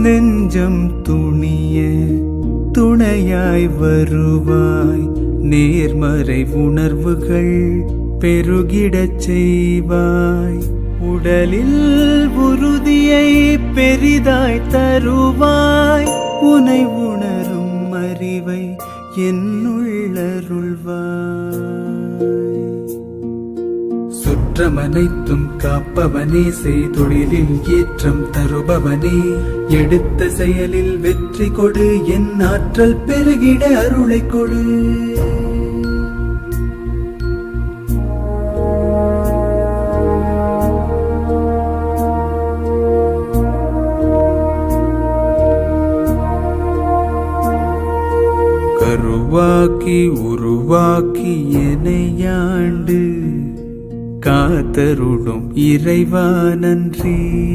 நெஞ்சம் துணிய துணையாய் வருவாய், நேர்மறை உணர்வுகள் பெருகிடச் செய்வாய். உடலில் உறுதியை பெரிதாய் தருவாய், உனை உணரும் அறிவை என்னுள்ளருள்வாய். சுற்றமனைத்தும் காப்பவனே, செய்தொழிலில் ஏற்றம் தருபவனே, எடுத்த செயலில் வெற்றி கொடு, என் ஆற்றல் பெருகிட அருளை கொடு. கருவாக்கி உருவாக்கி எனையாண்டு காத்தருளும் இறைவா நன்றி.